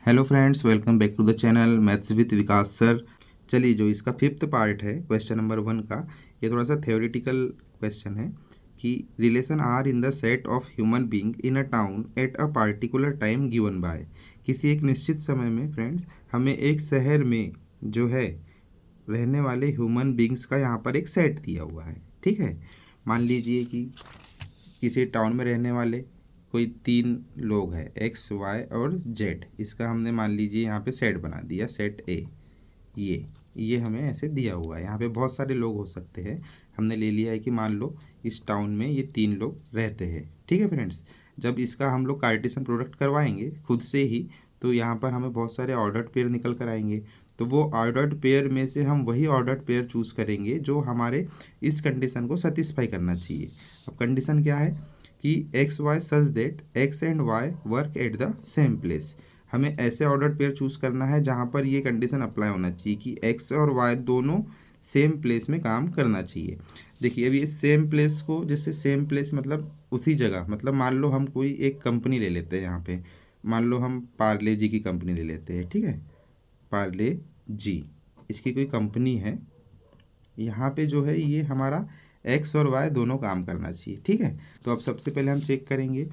Hello friends, welcome back to the channel maths with Vikas sir. चलिए, जो इसका fifth part है क्वेश्चन नंबर 1 का, ये थोड़ा सा थ्योरेटिकल क्वेश्चन है कि relation R in the set of human being in a town at a particular time given by. किसी एक निश्चित समय में फ्रेंड्स हमें एक शहर में जो है रहने वाले ह्यूमन बीइंग्स का यहाँ पर एक सेट दिया हुआ है। ठीक है, मान लीजिए कि किसी टाउन में रहने वाले कोई 3 लोग हैं, एक्स वाई और जेड। इसका हमने मान लीजिए यहाँ पे सेट बना दिया, सेट ए। ये हमें ऐसे दिया हुआ है। यहाँ पे बहुत सारे लोग हो सकते हैं। हमने ले लिया है कि मान लो इस टाउन में ये 3 लोग रहते हैं। ठीक है फ्रेंड्स, जब इसका हम लोग कार्टेशियन प्रोडक्ट करवाएंगे खुद से ही, तो यहाँ पर हमें बहुत सारे ऑर्डर्ड पेयर निकल कर आएंगे। तो वो ऑर्डर्ड पेयर में से हम वही ऑर्डर्ड पेयर चूज़ करेंगे जो हमारे इस कंडीशन को सेटिस्फाई करना चाहिए। अब कंडीशन क्या है कि x y such that x and Y work at the same place. हमें ऐसे ऑर्डर पेयर चूज़ करना है जहाँ पर ये कंडीशन अप्लाई होना चाहिए कि एक्स और वाई दोनों सेम प्लेस में काम करना चाहिए। देखिए, अभी इस सेम प्लेस को, जैसे सेम प्लेस मतलब उसी जगह, मतलब मान लो हम कोई एक कंपनी ले लेते हैं। यहाँ पे मान लो हम पार्ले जी की कंपनी ले लेते हैं। ठीक है, पार्ले जी, इसकी कोई कंपनी है। यहाँ पे जो है ये हमारा एक्स और वाई दोनों काम करना चाहिए। ठीक है, तो अब सबसे पहले हम चेक करेंगे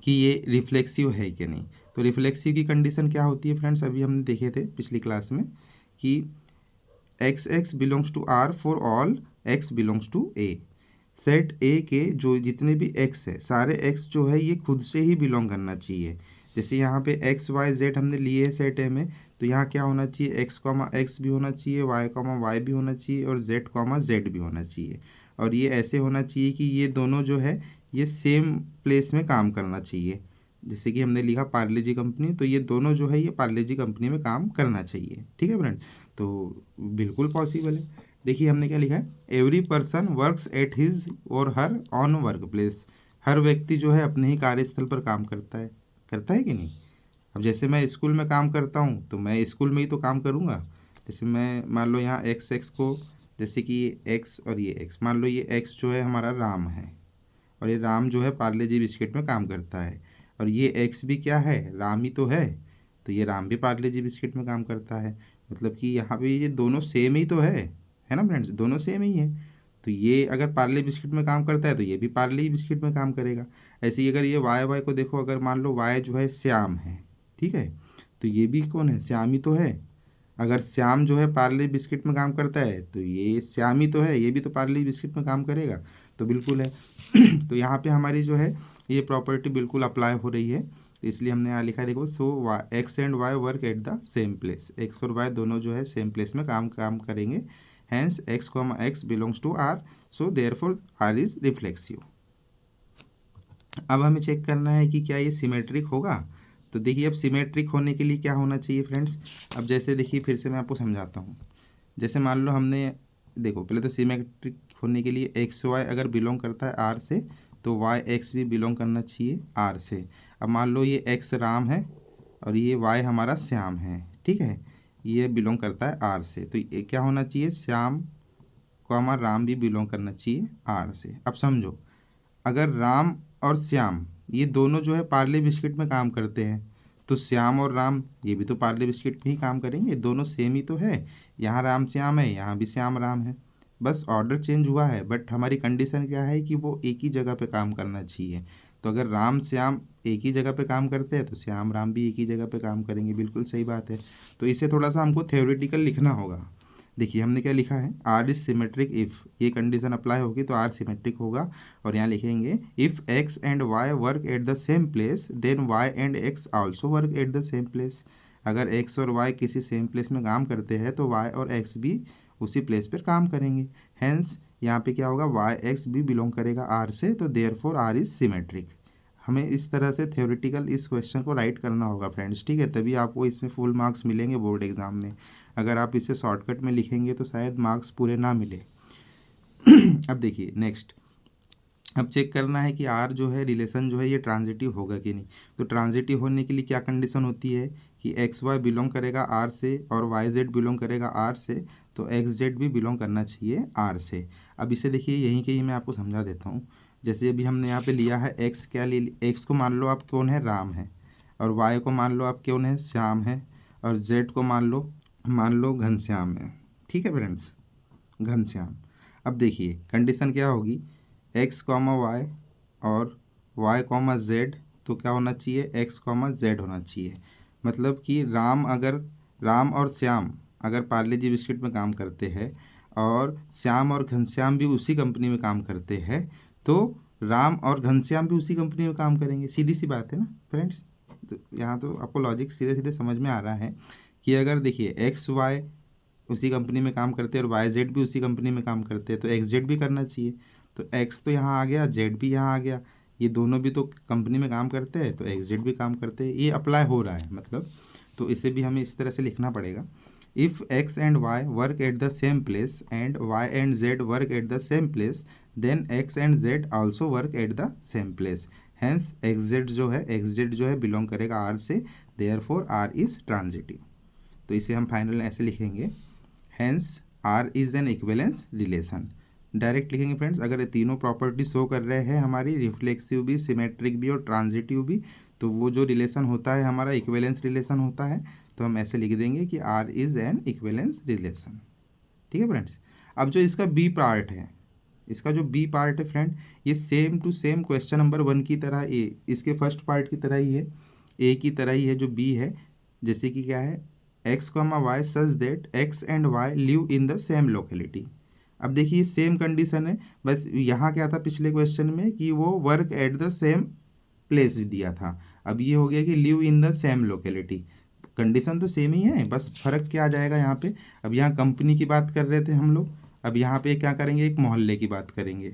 कि ये रिफ्लेक्सिव है कि नहीं। तो रिफ्लेक्सिव की कंडीशन क्या होती है फ्रेंड्स, अभी हमने देखे थे पिछली क्लास में कि x x belongs to R for all x belongs to A. Set A के जो जितने भी एक्स है, सारे एक्स जो है ये खुद से ही बिलोंग करना चाहिए। जैसे यहाँ पे एक्स वाई जेड हमने लिए है सेट ए में, तो यहाँ क्या होना चाहिए, एक्स कॉमा एक्स भी होना चाहिए, वाई कॉमा वाई भी होना चाहिए और जेड कॉमा जेड भी होना चाहिए। और ये ऐसे होना चाहिए कि ये दोनों जो है ये सेम प्लेस में काम करना चाहिए। जैसे कि हमने लिखा पार्ले जी कंपनी, तो ये दोनों जो है ये पार्ले जी कंपनी में काम करना चाहिए। ठीक है फ्रेंड, तो बिल्कुल पॉसिबल है। देखिए हमने क्या लिखा है, every person works at his और हर ऑन वर्क प्लेस। हर व्यक्ति जो है अपने ही कार्यस्थल पर काम करता है कि नहीं। अब जैसे मैं स्कूल में काम करता हूँ तो मैं स्कूल में ही तो काम करूँगा। जैसे मैं मान लो यहाँ एक्स एक्स को, जैसे कि ये एक्स और ये एक्स, मान लो ये एक्स जो है हमारा राम है और ये राम जो है पार्ले जी बिस्किट में काम करता है। और ये एक्स भी क्या है, राम ही तो है, तो ये राम भी पार्ले जी बिस्किट में काम करता है। मतलब कि यहाँ पे ये दोनों सेम ही तो है ना फ्रेंड्स, दोनों सेम ही है। तो ये अगर पार्ले बिस्किट में काम करता है तो ये भी पार्ले ही बिस्किट में काम करेगा। ऐसे ही अगर ये वाई वाई को देखो, अगर मान लो वाई जो है श्याम है, ठीक है, तो ये भी कौन है, श्याम ही तो है। अगर श्याम जो है पार्ले बिस्किट में काम करता है तो ये श्याम ही तो है, ये भी तो पार्ले बिस्किट में काम करेगा। तो बिल्कुल है। तो यहाँ पे हमारी जो है ये प्रॉपर्टी बिल्कुल अप्लाई हो रही है। तो इसलिए हमने यहाँ लिखा है, देखो, so X and Y work at the same place. X और वाई दोनों जो है सेम प्लेस में काम करेंगे। Hence X comma X belongs to R, so therefore R is reflexive. अब हमें चेक करना है कि क्या ये सिमेट्रिक होगा। तो देखिए, अब सिमेट्रिक होने के लिए क्या होना चाहिए फ्रेंड्स। अब जैसे देखिए, फिर से मैं आपको समझाता हूँ। जैसे मान लो हमने, देखो पहले तो सिमेट्रिक होने के लिए एक्स वाई अगर बिलोंग करता है आर से, तो वाई एक्स भी बिलोंग करना चाहिए आर से। अब मान लो ये एक्स राम है और ये वाई हमारा श्याम है। ठीक है, ये बिलोंग करता है आर से, तो ये क्या होना चाहिए, श्याम को हमारा राम भी बिलोंग करना चाहिए आर से। अब समझो, अगर राम और श्याम ये दोनों जो है पार्ले बिस्किट में काम करते हैं, तो श्याम और राम ये भी तो पार्ले बिस्किट में ही काम करेंगे, दोनों सेम ही तो है। यहाँ राम श्याम है, यहाँ भी श्याम राम है, बस ऑर्डर चेंज हुआ है। बट हमारी कंडीशन क्या है कि वो एक ही जगह पे काम करना चाहिए। तो अगर राम श्याम एक ही जगह पे काम करते हैं तो श्याम राम भी एक ही जगह पे काम करेंगे। बिल्कुल सही बात है। तो इसे थोड़ा सा हमको थ्योरेटिकल लिखना होगा। देखिए हमने क्या लिखा है, आर इज सिमेट्रिक इफ़, ये कंडीशन अप्लाई होगी तो आर सिमेट्रिक होगा। और यहाँ लिखेंगे if x and Y work at the same place then y and x also work at the same place. अगर एक्स और वाई किसी सेम प्लेस में काम करते हैं तो वाई और एक्स भी उसी प्लेस पर काम करेंगे। हैंस यहाँ पे क्या होगा, वाई एक्स भी बिलोंग करेगा आर से, तो देयरफॉर आर इज सिमेट्रिक। हमें इस तरह से थ्योरेटिकल इस क्वेश्चन को राइट करना होगा फ्रेंड्स। ठीक है, तभी आपको इसमें फुल मार्क्स मिलेंगे बोर्ड एग्जाम में। अगर आप इसे शॉर्टकट में लिखेंगे तो शायद मार्क्स पूरे ना मिले। अब देखिए नेक्स्ट, अब चेक करना है कि आर जो है रिलेशन जो है ये ट्रांजिटिव होगा कि नहीं। तो ट्रांजिटिव होने के लिए क्या कंडीशन होती है कि एक्स वाई बिलोंग करेगा आर से और वाई जेड बिलोंग करेगा आर से, तो एक्स जेड भी बिलोंग करना चाहिए आर से। अब इसे देखिए यहीं के ही मैं आपको समझा देता हूँ। जैसे अभी हमने यहाँ पे लिया है एक्स, क्या ले, एक्स को मान लो आप कौन है, राम है। और वाई को मान लो आप कौन है, श्याम है, और जेड को मान लो घनश्याम है। ठीक है फ्रेंड्स, घनश्याम। अब देखिए कंडीशन क्या होगी, एक्स कॉमा वाई और वाई कॉमा जेड, तो क्या होना चाहिए, एक्स कॉमा जेड होना चाहिए। मतलब कि राम और श्याम अगर पार्ले जी बिस्किट में काम करते हैं और श्याम और घनश्याम भी उसी कंपनी में काम करते हैं, तो राम और घनश्याम भी उसी कंपनी में काम करेंगे। सीधी सी बात है ना फ्रेंड्स। तो यहाँ तो आपको लॉजिक सीधे सीधे समझ में आ रहा है कि अगर देखिए एक्स वाई उसी कंपनी में काम करते हैं और वाई जेड भी उसी कंपनी में काम करते हैं, तो एक्स जेड भी करना चाहिए। तो एक्स तो यहाँ आ गया, जेड भी यहाँ आ गया, ये दोनों भी तो कंपनी में काम करते हैं, तो एक्स जेड भी काम करते हैं, ये अप्लाई हो रहा है मतलब। तो इसे भी हमें इस तरह से लिखना पड़ेगा, if x and Y work at the same place and y and z work at the same place, then x and z also work at the same place. Hence x z जो है belong करेगा are से, therefore R is transitive. तो इसे हम final ऐसे लिखेंगे, hence R is an equivalence relation. Direct लिखेंगे फ्रेंड्स, अगर ये तीनों प्रॉपर्टी शो कर रहे हैं हमारी, रिफ्लेक्सिव भी, सिमेट्रिक भी और ट्रांजिटिव भी, तो वो जो रिलेशन होता है हमारा इक्विवेलेंस रिलेशन होता है। तो हम ऐसे लिख देंगे कि R is an equivalence relation. ठीक है फ्रेंड्स। अब जो इसका बी पार्ट है, इसका जो बी पार्ट है फ्रेंड, ये same to same question number 1 की तरह, ए इसके फर्स्ट पार्ट की तरह ही है, ए की तरह ही है जो बी है। जैसे कि क्या है, x comma y such that x and y live in the same locality. अब देखिए सेम कंडीशन है, बस यहाँ क्या था पिछले क्वेश्चन में कि वो work at the same place दिया था, अब ये हो गया कि live in the same locality. Condition तो सेम ही है, बस फर्क क्या आ जाएगा यहाँ पे, अब यहाँ कंपनी की बात कर रहे थे हम लोग, अब यहाँ पे क्या करेंगे, एक मोहल्ले की बात करेंगे।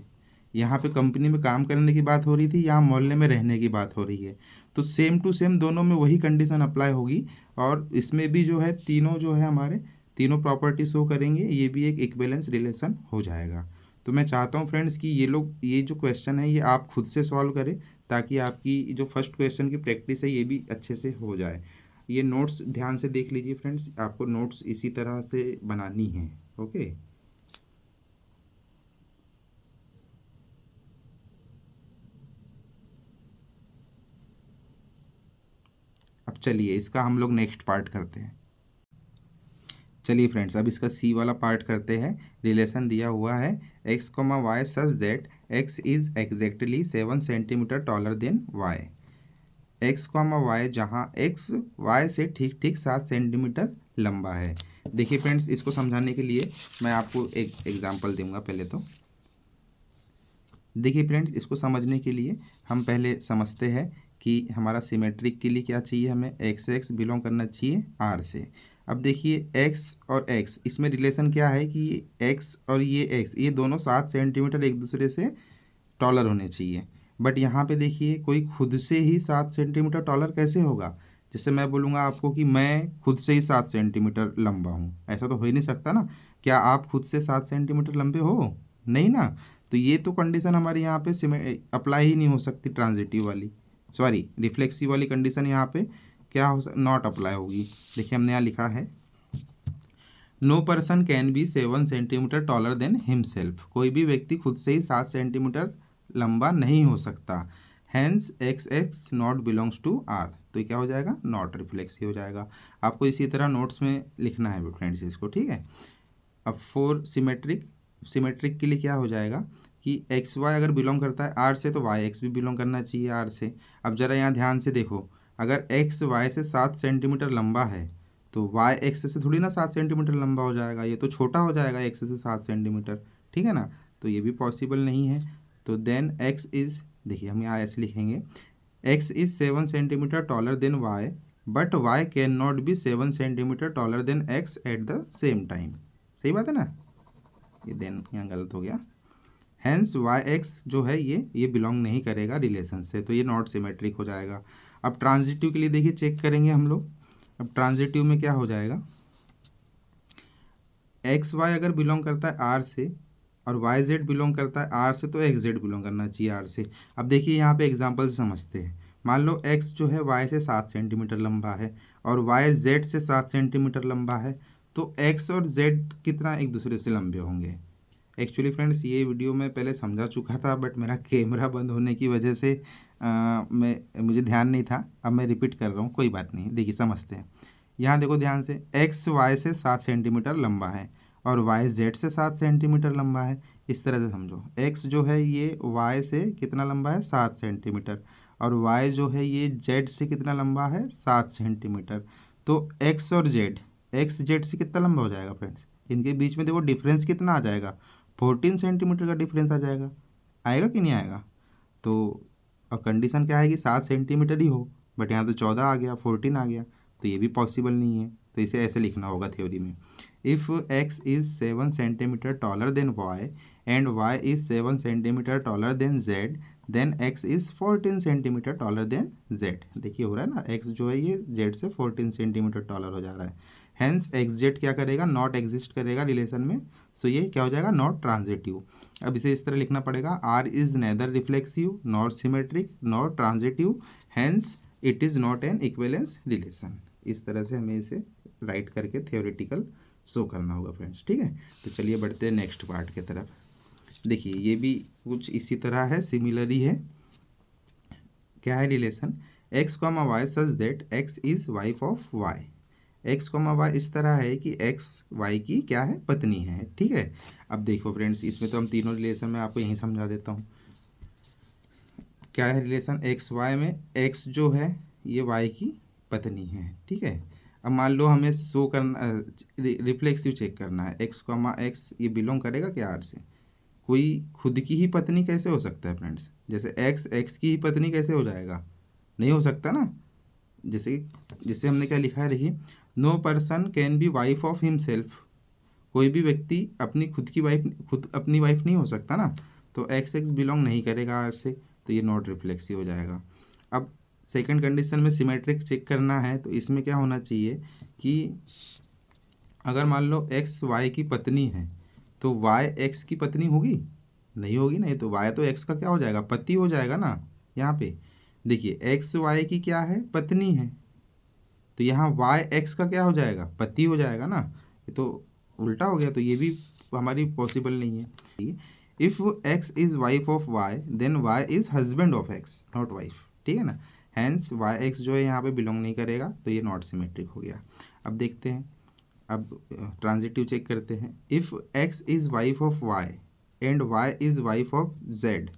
यहाँ पे कंपनी में काम करने की बात हो रही थी, यहाँ मोहल्ले में रहने की बात हो रही है। तो सेम टू सेम दोनों में वही कंडीशन अप्लाई होगी, और इसमें भी जो है तीनों जो है हमारे तीनों प्रॉपर्टी शो करेंगे, ये भी एक इक्विवेलेंस रिलेशन हो जाएगा। तो मैं चाहता हूँ फ्रेंड्स कि ये जो क्वेश्चन है ये आप खुद से सॉल्व करें, ताकि आपकी जो फर्स्ट क्वेश्चन की प्रैक्टिस है ये भी अच्छे से हो जाए। ये नोट्स ध्यान से देख लीजिए फ्रेंड्स, आपको नोट्स इसी तरह से बनानी है। ओके, अब चलिए इसका हम लोग नेक्स्ट पार्ट करते हैं। चलिए फ्रेंड्स, अब इसका सी वाला पार्ट करते हैं। रिलेशन दिया हुआ है x comma y such that x is exactly 7 centimetre taller than y. X comma y जहाँ एक्स वाई से ठीक ठीक 7 सेंटीमीटर लंबा है। देखिए फ्रेंड्स, इसको समझाने के लिए मैं आपको एक एग्जांपल दूंगा। पहले तो देखिए फ्रेंड्स, इसको समझने के लिए हम पहले समझते हैं कि हमारा सिमेट्रिक के लिए क्या चाहिए, हमें एक्स एक्स बिलोंग करना चाहिए आर से। अब देखिए एक्स और एक्स, इसमें रिलेशन क्या है कि एक्स और ये एक्स, ये दोनों 7 सेंटीमीटर एक दूसरे से टॉलर होने चाहिए। बट यहाँ पे देखिए कोई खुद से ही 7 सेंटीमीटर टॉलर कैसे होगा। जैसे मैं बोलूँगा आपको कि मैं खुद से ही 7 सेंटीमीटर लंबा हूँ, ऐसा तो हो ही नहीं सकता ना। क्या आप खुद से 7 सेंटीमीटर लंबे हो? नहीं ना। तो ये तो कंडीशन हमारी यहाँ पे अप्लाई ही नहीं हो सकती, ट्रांजिटिव वाली, सॉरी रिफ्लेक्सिव वाली कंडीशन यहाँ पे क्या हो नॉट अप्लाई होगी। देखिए हमने यहाँ लिखा है, no person can be 7 centimetre taller than himself. कोई भी व्यक्ति खुद से ही 7 सेंटीमीटर लंबा नहीं हो सकता। Hence x x not belongs to R. तो ये क्या हो जाएगा, नॉट रिफ्लेक्सिव हो जाएगा। आपको इसी तरह नोट्स में लिखना है फ्रेंड्स इसको, ठीक है। अब फॉर सिमेट्रिक के लिए क्या हो जाएगा कि एक्स वाई अगर बिलोंग करता है आर से, तो वाई एक्स भी बिलोंग करना चाहिए आर से। अब ज़रा यहाँ ध्यान से देखो, अगर एक्स वाई से 7 सेंटीमीटर लंबा है, तो वाई एक्स से थोड़ी ना 7 सेंटीमीटर लंबा हो जाएगा, ये तो छोटा हो जाएगा एक्स से 7 सेंटीमीटर, ठीक है ना। तो ये भी पॉसिबल नहीं है। तो देन एक्स इज, देखिए हम यहाँ ऐसे लिखेंगे, x is 7 centimetre taller than y, but y can not be 7 centimetre taller than x at the same time. सही बात है ना, ये देन यहाँ गलत हो गया। हैंस वाई एक्स जो है ये बिलोंग नहीं करेगा रिलेशन से, तो ये नॉट सिमेट्रिक हो जाएगा। अब ट्रांजिटिव के लिए देखिए चेक करेंगे हम लोग। अब ट्रांजिटिव में क्या हो जाएगा, एक्स वाई अगर बिलोंग करता है आर से और वाई जेड बिलोंग करता है आर से, तो एक्स जेड बिलोंग करना चाहिए आर से। अब देखिए यहाँ पे एग्जांपल से समझते हैं। मान लो एक्स जो है वाई से 7 सेंटीमीटर लंबा है और वाई जेड से 7 सेंटीमीटर लंबा है, तो एक्स और जेड कितना एक दूसरे से लंबे होंगे, एक्चुअली फ्रेंड्स ये वीडियो मैं पहले समझा चुका था, बट मेरा कैमरा बंद होने की वजह से मुझे ध्यान नहीं था। अब मैं रिपीट कर रहा हूँ, कोई बात नहीं। देखिए समझते हैं। यहाँ देखो ध्यान से, एक्स वाई से 7 सेंटीमीटर लंबा है और वाई जेड से 7 सेंटीमीटर लंबा है। इस तरह से समझो, एक्स जो है ये वाई से कितना लंबा है, 7 सेंटीमीटर, और वाई जो है ये जेड से कितना लंबा है, 7 सेंटीमीटर। तो एक्स और जेड, एक्स जेड से कितना लंबा हो जाएगा फ्रेंड्स, इनके बीच में देखो डिफरेंस कितना आ जाएगा, 14 सेंटीमीटर का डिफरेंस आ जाएगा। आएगा कि नहीं आएगा? तो अब कंडीशन क्या है कि 7 सेंटीमीटर ही हो, बट यहाँ तो 14 आ गया, 14 आ गया, तो ये भी पॉसिबल नहीं है। तो इसे ऐसे लिखना होगा थ्योरी में, if x is 7 centimetre taller than y and y is 7 centimetre taller than z, then x is 14 centimetre taller than z. देखिए हो रहा है ना, एक्स जो है ये जेड से 14 सेंटीमीटर टॉलर हो जा रहा है। हैंस एक्स जेड क्या करेगा, नॉट एग्जिस्ट करेगा रिलेशन में। सो ये क्या हो जाएगा, नॉट ट्रांजिटिव। अब इसे इस तरह लिखना पड़ेगा, R is neither reflexive nor symmetric nor transitive, hence it is not an equivalence relation. इस तरह से हमें इसे राइट करके थियोरेटिकल शो करना होगा फ्रेंड्स। ठीक है, तो चलिए बढ़ते हैं नेक्स्ट पार्ट की तरफ। देखिए ये भी कुछ इसी तरह है, सिमिलर ही है। क्या है relation, x comma y such that x is wife of y. X comma y इस तरह है कि एक्स वाई की क्या है, पत्नी है। ठीक है, अब देखो फ्रेंड्स, इसमें तो हम तीनों रिलेशन में आपको यहीं समझा देता हूँ। क्या है रिलेशन, एक्स वाई में एक्स जो है ये वाई की पत्नी है। ठीक है, अब मान लो हमें शो करना, रिफ्लेक्सिव चेक करना है, एक्स कॉमा एक्स ये बिलोंग करेगा क्या आर से। कोई खुद की ही पत्नी कैसे हो सकता है फ्रेंड्स, जैसे एक्स एक्स की ही पत्नी कैसे हो जाएगा, नहीं हो सकता ना। जैसे जैसे हमने क्या लिखा है, देखिए, no person can be wife of himself. कोई भी व्यक्ति अपनी खुद की वाइफ, खुद अपनी वाइफ नहीं हो सकता ना। तो एक्स एक्स बिलोंग नहीं करेगा आर से, तो ये नॉट रिफ्लेक्सिव हो जाएगा। अब सेकंड कंडीशन में सिमेट्रिक चेक करना है, तो इसमें क्या होना चाहिए कि अगर मान लो एक्स वाई की पत्नी है, तो वाई एक्स की पत्नी होगी, नहीं होगी। नहीं तो वाई तो एक्स का क्या हो जाएगा, पति हो जाएगा ना। यहाँ पे देखिए, एक्स वाई की क्या है, पत्नी है, तो यहाँ वाई एक्स का क्या हो जाएगा, पति हो जाएगा ना। ये तो उल्टा हो गया, तो ये भी हमारी पॉसिबल नहीं है। If x is wife of y then y is husband of x, not wife. ठीक है ना, हैंस वाई एक्स जो है यहाँ पे बिलोंग नहीं करेगा, तो ये नॉट सिमेट्रिक हो गया। अब देखते हैं, अब ट्रांजिटिव चेक करते हैं। If x is wife of y and y is wife of z,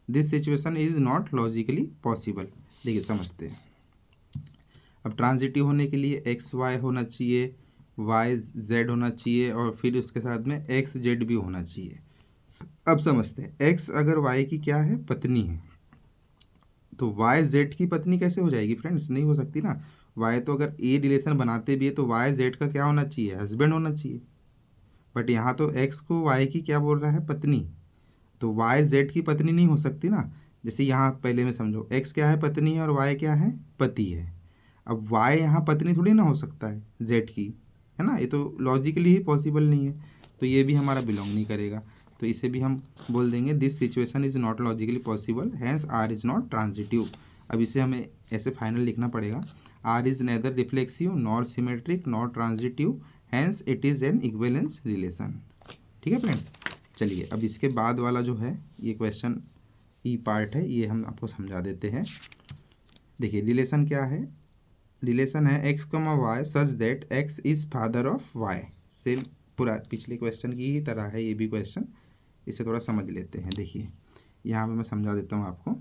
this situation is not logically possible. देखिए समझते हैं। अब ट्रांजिटिव होने के लिए एक्स वाई होना चाहिए, वाई जेड होना चाहिए, और फिर उसके साथ में एक्स जेड भी होना चाहिए। अब समझते हैं, एक्स अगर वाई की क्या है, पत्नी है, तो वाई जेड की पत्नी कैसे हो जाएगी फ्रेंड्स, नहीं हो सकती ना। वाई तो अगर ए रिलेशन बनाते भी है तो वाई जेड का क्या होना चाहिए, हस्बैंड होना चाहिए। बट यहाँ तो एक्स को वाई की क्या बोल रहा है, पत्नी, तो वाई जेड की पत्नी नहीं हो सकती ना। जैसे यहाँ पहले में समझो, एक्स क्या है, पत्नी है, और वाई क्या है, पति है। अब वाई यहाँ पत्नी थोड़ी ना हो सकता है जेड की, है ना, ये तो लॉजिकली ही पॉसिबल नहीं है, तो ये भी हमारा बिलोंग नहीं करेगा। तो इसे भी हम बोल देंगे, this situation is not logically possible, hence R is not transitive. अब इसे हमें ऐसे फाइनल लिखना पड़ेगा, R is neither reflexive nor symmetric nor transitive, hence it is an equivalence relation. ठीक है फ्रेंड्स, चलिए अब इसके बाद वाला जो है ये क्वेश्चन ई पार्ट है, ये हम आपको समझा देते हैं। देखिए रिलेशन क्या है, रिलेशन है x comma y such that x is father of y. Same पूरा पिछले क्वेश्चन की ही तरह है ये भी क्वेश्चन, इसे थोड़ा समझ लेते हैं। देखिए यहाँ पे मैं समझा देता हूँ आपको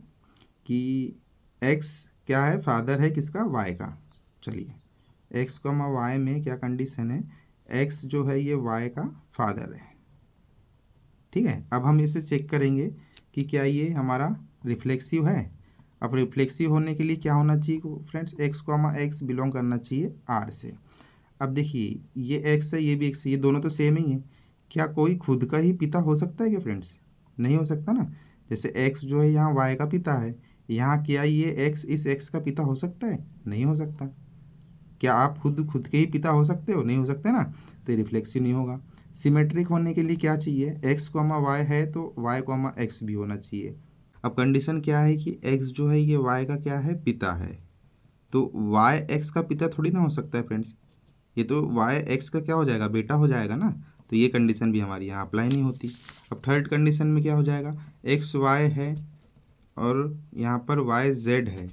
कि एक्स क्या है, फादर है किसका, वाई का। चलिए एक्स कॉमा वाई में क्या कंडीशन है, एक्स जो है ये वाई का फादर है। ठीक है, अब हम इसे चेक करेंगे कि क्या ये हमारा रिफ्लेक्सिव है। अब रिफ्लेक्सिव होने के लिए क्या होना चाहिए friends, x comma x belong करना चाहिए आर से। अब देखिए ये एक्स है, ये भी एक्स है, ये दोनों तो सेम ही है। क्या कोई खुद का ही पिता हो सकता है क्या फ्रेंड्स, नहीं हो सकता ना। जैसे एक्स जो है यहाँ वाई का पिता है, यहाँ क्या ये एक्स इस एक्स का पिता हो सकता है, नहीं हो सकता। क्या आप खुद खुद के ही पिता हो सकते हो, नहीं हो सकते ना, तो ये रिफ्लेक्सिव नहीं होगा। सिमेट्रिक होने के लिए क्या चाहिए, एक्स कॉमा वाई है तो वाई कॉमा एक्स भी होना चाहिए। अब कंडीशन क्या है कि एक्स जो है ये वाई का क्या है, पिता है, तो वाई एक्स का पिता थोड़ी ना हो सकता है फ्रेंड्स। ये तो वाई एक्स का क्या हो जाएगा, बेटा हो जाएगा ना। तो ये कंडीशन भी हमारी यहाँ अप्लाई नहीं होती। अब थर्ड कंडीशन में क्या हो जाएगा, एक्स वाई है और यहाँ पर वाई जेड है,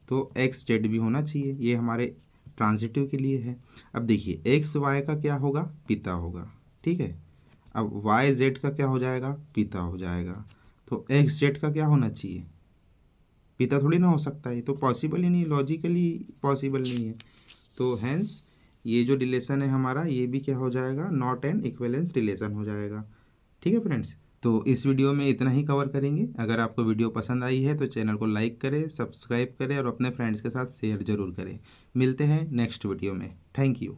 तो एक्स जेड भी होना चाहिए, ये हमारे ट्रांजिटिव के लिए है। अब देखिए एक्स वाई का क्या होगा, पिता होगा, ठीक है। अब वाई जेड का क्या हो जाएगा, पिता हो जाएगा। तो एक्स जेड का क्या होना चाहिए, पिता थोड़ी ना हो सकता है, तो पॉसिबल ही नहीं, लॉजिकली पॉसिबल नहीं है। तो हैंस ये जो रिलेशन है हमारा, ये भी क्या हो जाएगा, नॉट एन इक्विवेलेंस रिलेशन हो जाएगा। ठीक है फ्रेंड्स, तो इस वीडियो में इतना ही कवर करेंगे। अगर आपको वीडियो पसंद आई है तो चैनल को लाइक करें, सब्सक्राइब करें और अपने फ्रेंड्स के साथ शेयर ज़रूर करें। मिलते हैं नेक्स्ट वीडियो में। Thank you.